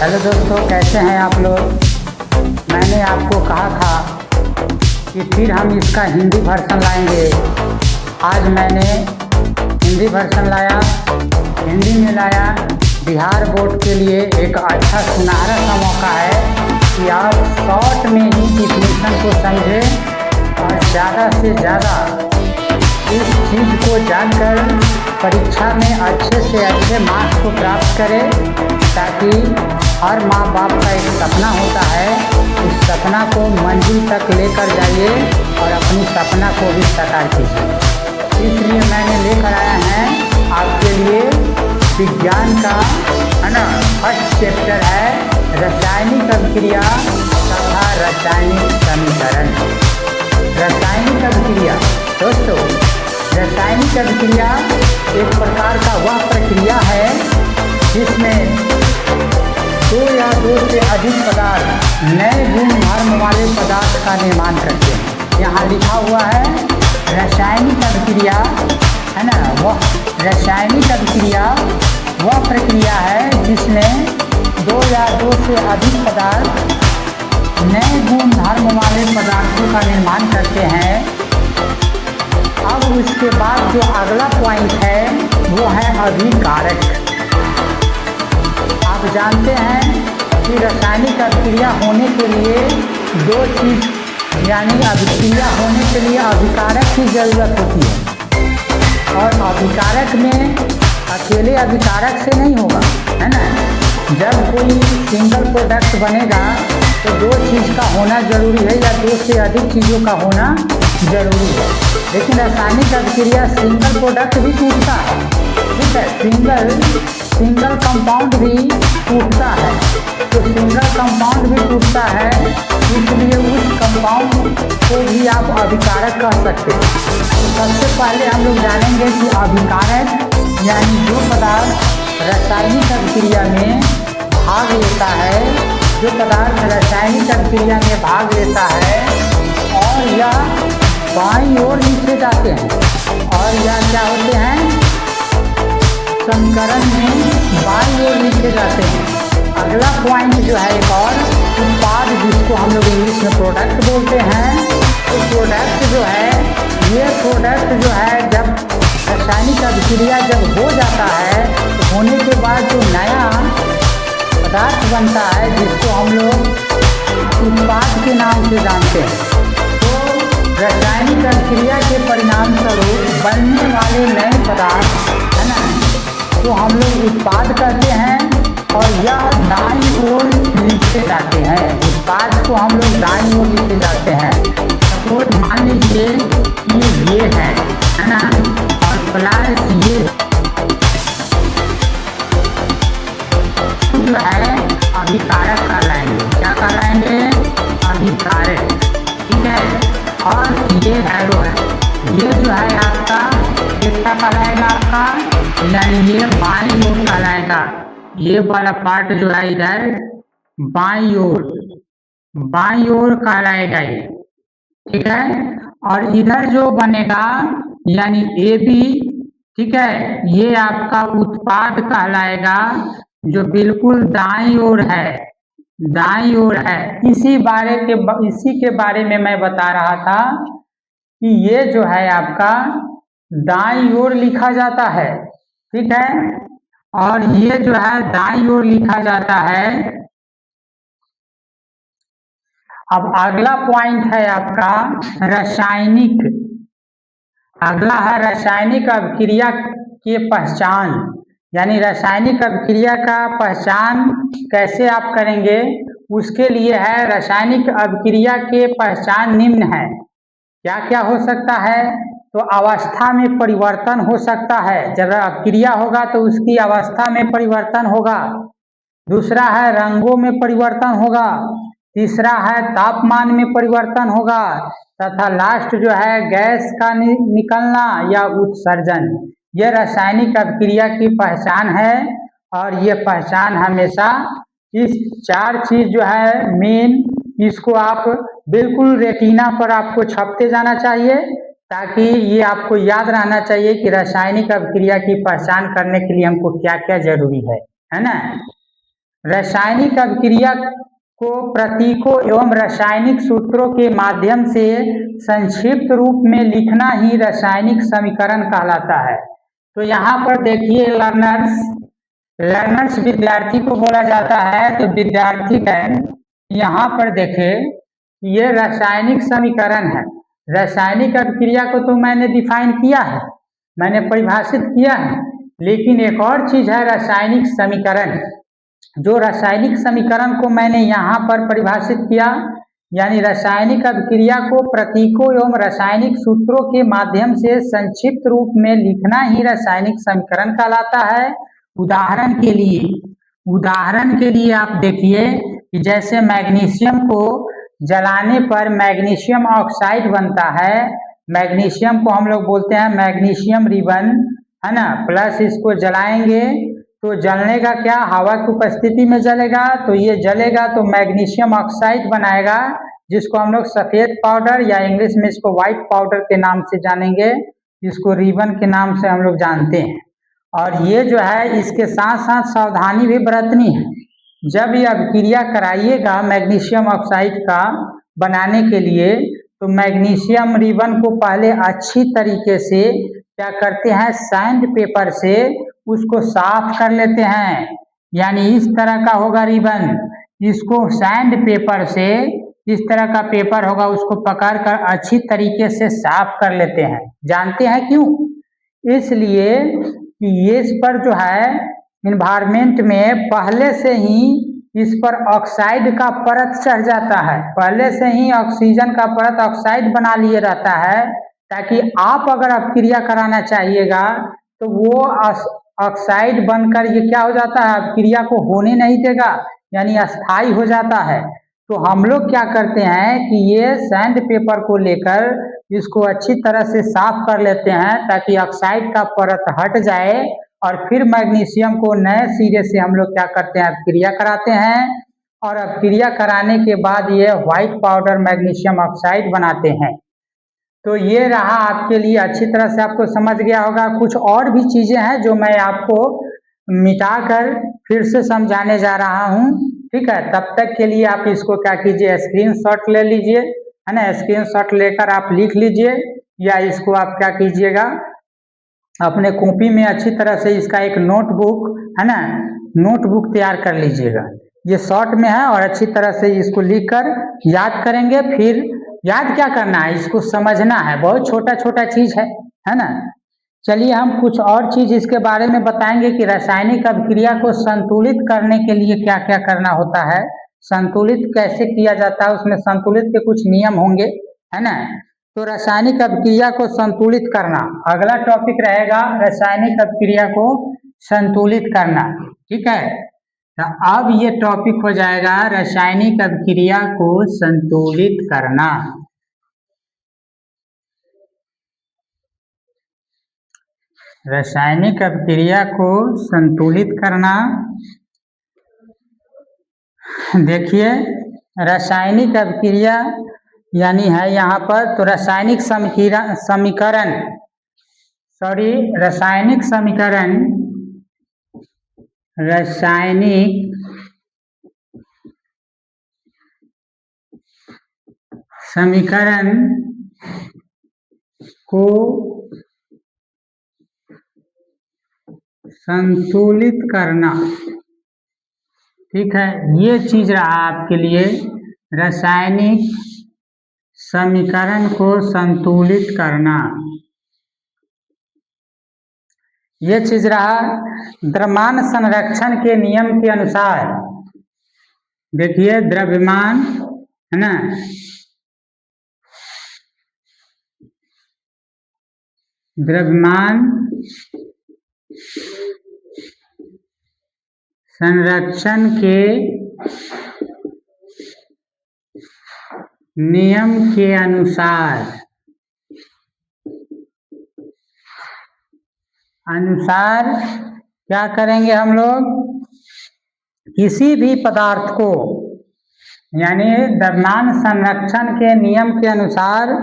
Hello दोस्तों, कैसे हैं आप लोग। मैंने आपको कहा था कि फिर हम इसका हिंदी वर्जन लाएंगे। आज मैंने हिंदी वर्जन लाया। हिंदी में लाया बिहार बोर्ड के लिए एक अच्छा सुनहरा सा मौका है कि आप शॉर्ट में ही डिफिनीशन को समझें और ज़्यादा से ज़्यादा इस चीज़ को जानकर परीक्षा में अच्छे से अच्छे मार्क्स को प्राप्त करें, ताकि हर माँ बाप का एक सपना होता है, उस सपना को मंजिल तक लेकर जाइए और अपनी सपना को भी साकार कीजिए। इसलिए मैंने लेकर आया है आपके लिए विज्ञान का, है ना, फर्स्ट चैप्टर है रासायनिक अभिक्रिया तथा रासायनिक समीकरण। रासायनिक अभिक्रिया दोस्तों, रासायनिक अभिक्रिया एक प्रकार का वह प्रक्रिया है जिसमें दो या दो से अधिक पदार्थ नए गुण धर्म वाले पदार्थ का निर्माण करते हैं। यहाँ लिखा हुआ है रासायनिक अभिक्रिया, है ना। वह रासायनिक अभिक्रिया वह प्रक्रिया है जिसमें दो या दो से अधिक पदार्थ नए गुण धर्म वाले पदार्थों का निर्माण करते हैं। अब उसके बाद जो अगला पॉइंट है वो है अभिकारक। आप जानते हैं कि रासायनिक अभिक्रिया होने के लिए दो चीज यानी अभिक्रिया होने के लिए अभिकारक की जरूरत होती है, और अभिकारक में अकेले अभिकारक से नहीं होगा, है ना। जब कोई सिंगल प्रोडक्ट बनेगा तो दो चीज़ का होना जरूरी है या दो से अधिक चीज़ों का होना जरूरी है। लेकिन रासायनिक अभिक्रिया सिंगल प्रोडक्ट भी टूटता है, ठीक है। सिंगल कंपाउंड भी टूटता है, तो सिंगल कंपाउंड भी टूटता है, इसलिए उस कंपाउंड को भी आप अभिकारक कह सकते हैं। तो सबसे पहले हम लोग जानेंगे कि अभिकारक यानी जो पदार्थ रासायनिक अभिक्रिया में भाग लेता है, जो पदार्थ रासायनिक अभिक्रिया में भाग लेता है और या बाईं ओर लिखे जाते हैं, और या क्या होते हैं, समीकरण में बाईं ओर लिखे जाते हैं। अगला पॉइंट जो है एक और उत्पाद, जिसको हम लोग इंग्लिश में प्रोडक्ट बोलते हैं। तो प्रोडक्ट जो है, ये प्रोडक्ट जो है जब रासायनिक अभिक्रिया जब हो जाता है तो होने के बाद जो नया पदार्थ बनता है जिसको हम लोग उत्पाद के नाम से जानते हैं। तो रासायनिक अभिक्रिया के परिणाम स्वरूप बनने वाले नए पदार्थ, है ना, तो हम लोग उत्पाद कहते हैं, और यह दाईं ओर लिखे जाते हैं। उत्पाद को हम लोग दाईं ओर लिखे जाते हैं। सपोज मान लीजिए कि ये है ना, और प्लस ये जो है अभिकारक कहलाएंगे। क्या कहलाएंगे? अभिकारक, ठीक है। और ये एरो है, ये जो है आपका कितना कहलाएगा आपका, यानी ये बाईं ओर कहलाएगा। ये वाला पार्ट जो है इधर बाईं ओर कहलाएगा ये, ठीक है। और इधर जो बनेगा यानी ए बी, ठीक है, ये आपका उत्पाद कहलाएगा जो बिल्कुल दाईं ओर है, दाईं ओर है। इसी के बारे में मैं बता रहा था कि ये जो है आपका दाईं ओर लिखा जाता है, ठीक है, और ये जो है दाईं ओर लिखा जाता है। अब अगला पॉइंट है आपका रासायनिक। अगला है रासायनिक अभिक्रिया की पहचान, यानी रासायनिक अभिक्रिया का पहचान कैसे आप करेंगे, उसके लिए है रासायनिक अभिक्रिया के पहचान निम्न है। क्या क्या हो सकता है? तो अवस्था में परिवर्तन हो सकता है, जब अभिक्रिया होगा तो उसकी अवस्था में परिवर्तन होगा। दूसरा है रंगों में परिवर्तन होगा। तीसरा है तापमान में परिवर्तन होगा, तथा लास्ट जो है गैस का निकलना या उत्सर्जन। यह रासायनिक अभिक्रिया की पहचान है, और ये पहचान हमेशा इस चार चीज जो है मेन, इसको आप बिल्कुल रेटिना पर आपको छपते जाना चाहिए, ताकि ये आपको याद रहना चाहिए कि रासायनिक अभिक्रिया की पहचान करने के लिए हमको क्या क्या जरूरी है ना। रासायनिक अभिक्रिया को प्रतीकों एवं रासायनिक सूत्रों के माध्यम से संक्षिप्त रूप में लिखना ही रासायनिक समीकरण कहलाता है। तो यहाँ पर देखिए लर्नर्स विद्यार्थी को बोला जाता है, तो विद्यार्थी का यहाँ पर देखे ये रासायनिक समीकरण है। रासायनिक अभिक्रिया को तो मैंने डिफाइन किया है, मैंने परिभाषित किया है, लेकिन एक और चीज है रासायनिक समीकरण। जो रासायनिक समीकरण को मैंने यहाँ पर परिभाषित किया, यानी रासायनिक अभिक्रिया को प्रतीकों एवं रासायनिक सूत्रों के माध्यम से संक्षिप्त रूप में लिखना ही रासायनिक समीकरण कहलाता है। उदाहरण के लिए आप देखिए कि जैसे मैग्नीशियम को जलाने पर मैग्नीशियम ऑक्साइड बनता है। मैग्नीशियम को हम लोग बोलते हैं मैग्नीशियम रिबन, है ना। प्लस इसको जलाएंगे तो जलने का क्या, हवा की उपस्थिति में जलेगा, तो ये जलेगा तो मैग्नीशियम ऑक्साइड बनाएगा, जिसको हम लोग सफेद पाउडर या इंग्लिश में इसको व्हाइट पाउडर के नाम से जानेंगे, इसको रिबन के नाम से हम लोग जानते हैं। और ये जो है इसके साथ साथ सावधानी भी बरतनी है। जब ये अभिक्रिया कराइएगा मैग्नीशियम ऑक्साइड का बनाने के लिए, तो मैग्नीशियम रिबन को पहले अच्छी तरीके से क्या करते हैं, सैंड पेपर से उसको साफ कर लेते हैं। यानी इस तरह का होगा रिबन, इसको सैंड पेपर से, इस तरह का पेपर होगा, उसको पकड़ कर अच्छी तरीके से साफ कर लेते हैं। जानते हैं क्यों? इसलिए कि ये इस पर जो है इन्वायरमेंट में पहले से ही इस पर ऑक्साइड का परत चढ़ जाता है, पहले से ही ऑक्सीजन का परत ऑक्साइड बना लिए रहता है, ताकि आप अगर अभिक्रिया कराना चाहिएगा तो वो ऑक्साइड बनकर ये क्या हो जाता है, अभिक्रिया को होने नहीं देगा, यानी अस्थाई हो जाता है। तो हम लोग क्या करते हैं कि ये सैंड पेपर को लेकर इसको अच्छी तरह से साफ कर लेते हैं, ताकि ऑक्साइड का परत हट जाए, और फिर मैग्नीशियम को नए सिरे से हम लोग क्या करते हैं, अभिक्रिया कराते हैं। और अभिक्रिया कराने के बाद ये व्हाइट पाउडर मैग्नीशियम ऑक्साइड बनाते हैं। तो ये रहा आपके लिए, अच्छी तरह से आपको समझ गया होगा। कुछ और भी चीजें हैं जो मैं आपको मिटाकर फिर से समझाने जा रहा हूँ, ठीक है। तब तक के लिए आप इसको क्या कीजिए, स्क्रीनशॉट ले लीजिए, है ना। स्क्रीनशॉट लेकर आप लिख लीजिए, या इसको आप क्या कीजिएगा, अपने कॉपी में अच्छी तरह से इसका एक नोटबुक, है ना, नोटबुक तैयार कर लीजिएगा। ये शॉर्ट में है और अच्छी तरह से इसको लिखकर याद करेंगे। फिर याद क्या करना है, इसको समझना है, बहुत छोटा छोटा चीज है ना। चलिए हम कुछ और चीज इसके बारे में बताएंगे कि रासायनिक अभिक्रिया को संतुलित करने के लिए क्या क्या करना होता है, संतुलित कैसे किया जाता है, उसमें संतुलित के कुछ नियम होंगे, है ना। तो रासायनिक अभिक्रिया को संतुलित करना अगला टॉपिक रहेगा, रासायनिक अभिक्रिया को संतुलित करना, ठीक है। तो अब ये टॉपिक हो जाएगा रासायनिक अभिक्रिया को संतुलित करना। रासायनिक अभिक्रिया को संतुलित करना, देखिए रासायनिक अभिक्रिया यानी है यहाँ पर, तो रासायनिक समीकरण रासायनिक समीकरण को संतुलित करना, ठीक है। ये चीज रहा आपके लिए, रासायनिक समीकरण को संतुलित करना। ये चीज रहा द्रव्यमान संरक्षण के नियम के अनुसार। देखिए द्रव्यमान, है ना, द्रव्यमान संरक्षण के नियम के अनुसार क्या करेंगे हम लोग, किसी भी पदार्थ को, यानी द्रव्यमान संरक्षण के नियम के अनुसार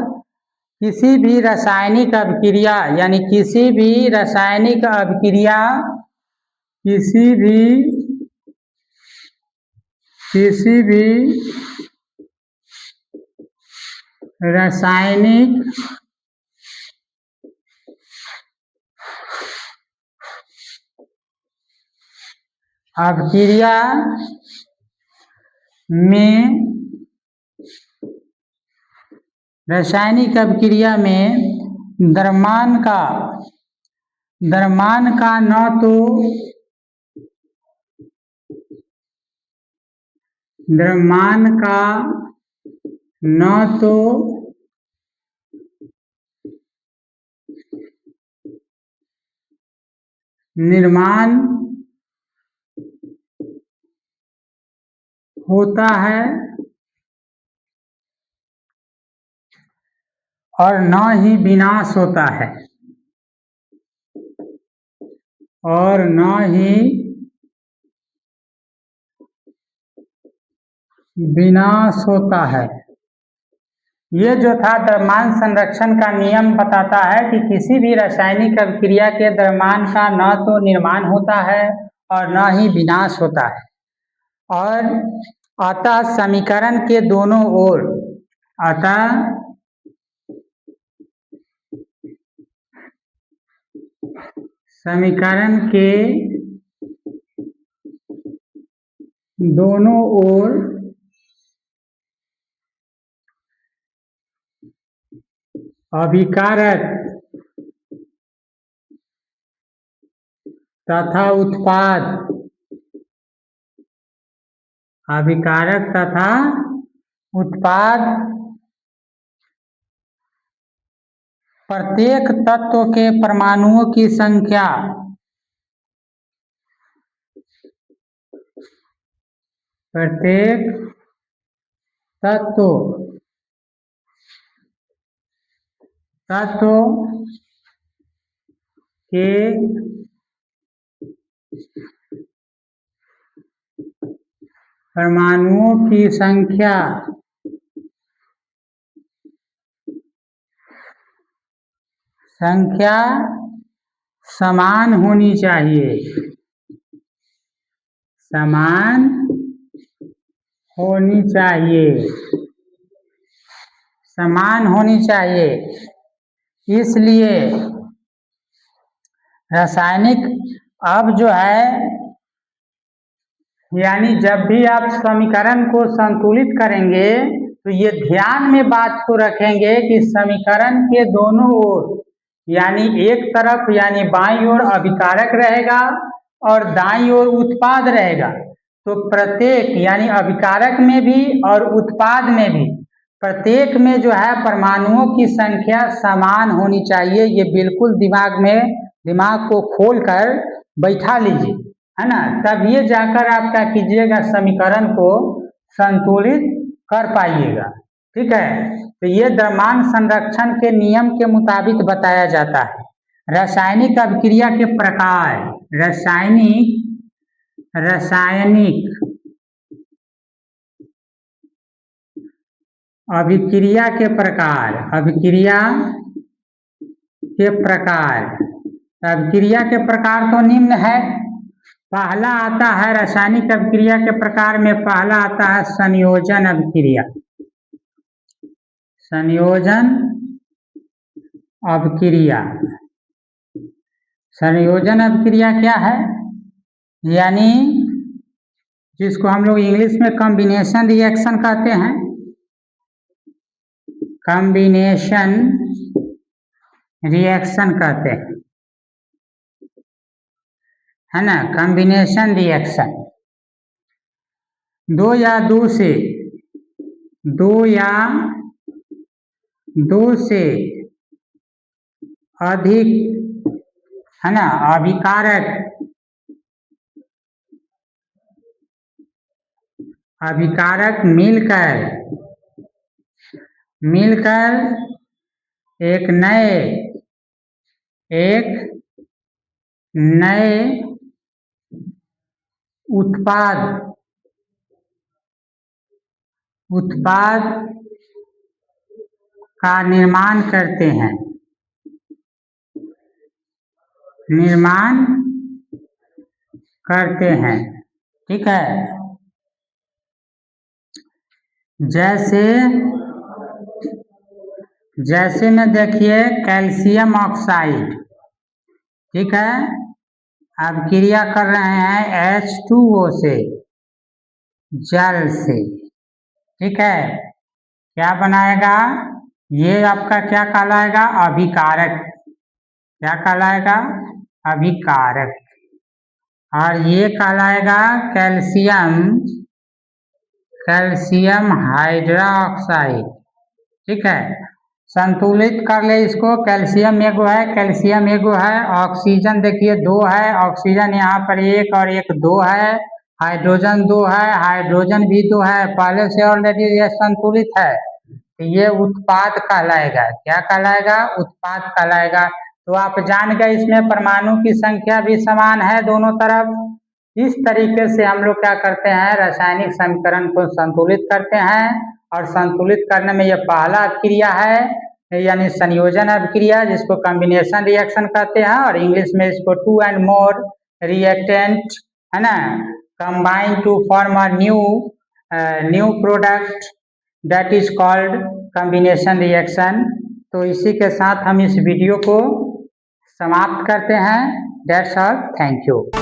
किसी भी रासायनिक अभिक्रिया, यानी किसी भी रासायनिक अभिक्रिया किसी भी किसी भी रासायनिक अभिक्रिया में द्रव्यमान का न तो निर्माण होता है और न ही विनाश होता है, ये जो था द्रव्यमान संरक्षण का नियम बताता है कि किसी भी रासायनिक अभिक्रिया के द्रव्यमान का न तो निर्माण होता है और न ही विनाश होता है, और अतः समीकरण के दोनों ओर अभिकारक तथा उत्पाद प्रत्येक तत्व के परमाणुओं की संख्या के परमाणुओं की संख्या समान होनी चाहिए, इसलिए रासायनिक अब जो है, यानी जब भी आप समीकरण को संतुलित करेंगे तो ये ध्यान में बात को रखेंगे कि समीकरण के दोनों ओर, यानी एक तरफ यानी बाईं ओर अभिकारक रहेगा और दाईं ओर उत्पाद रहेगा, तो प्रत्येक यानी अभिकारक में भी और उत्पाद में भी प्रत्येक में जो है परमाणुओं की संख्या समान होनी चाहिए। ये बिल्कुल दिमाग को खोलकर बैठा लीजिए, है ना, तब ये जाकर आप क्या कीजिएगा, समीकरण को संतुलित कर पाइएगा। ठीक है, तो ये द्रव्यमान संरक्षण के नियम के मुताबिक बताया जाता है। रासायनिक अभिक्रिया के प्रकार, रासायनिक अभिक्रिया के प्रकार, अभिक्रिया के प्रकार तो निम्न है। पहला आता है रासायनिक अभिक्रिया के प्रकार में, पहला आता है संयोजन अभिक्रिया। संयोजन अभिक्रिया क्या है, यानी जिसको हम लोग इंग्लिश में कॉम्बिनेशन रिएक्शन कहते हैं, है ना, कॉम्बिनेशन रिएक्शन। दो या दो से अधिक, है ना, अभिकारक मिलकर एक नए उत्पाद का निर्माण करते हैं। ठीक है, जैसे में देखिए कैल्शियम ऑक्साइड, ठीक है। अब क्रिया कर रहे हैं H2O से, जल से, ठीक है। क्या बनाएगा ये आपका, क्या कहलाएगा, अभिकारक। क्या कहलाएगा, अभिकारक। और ये कहलाएगा कैल्शियम हाइड्रोक्साइड, ठीक है। संतुलित कर ले इसको, कैल्शियम एगो है, ऑक्सीजन देखिए 2 है, ऑक्सीजन यहाँ पर 1 और 1 2 है, हाइड्रोजन 2 है, हाइड्रोजन भी 2 है, पहले से ऑलरेडी ये संतुलित है, तो ये उत्पाद कहलाएगा। क्या कहलाएगा, उत्पाद कहलाएगा। तो आप जान गए इसमें परमाणु की संख्या भी समान है दोनों तरफ। इस तरीके से हम लोग क्या करते हैं, रासायनिक समीकरण को संतुलित करते हैं। और संतुलित करने में यह पहला अभिक्रिया है, यानी संयोजन अभिक्रिया, जिसको कॉम्बिनेशन रिएक्शन कहते हैं, और इंग्लिश में इसको 2 and more रिएक्टेंट, है ना, combine to form a new product that is called combination reaction. तो इसी के साथ हम इस वीडियो को समाप्त करते हैं। That's all, thank you.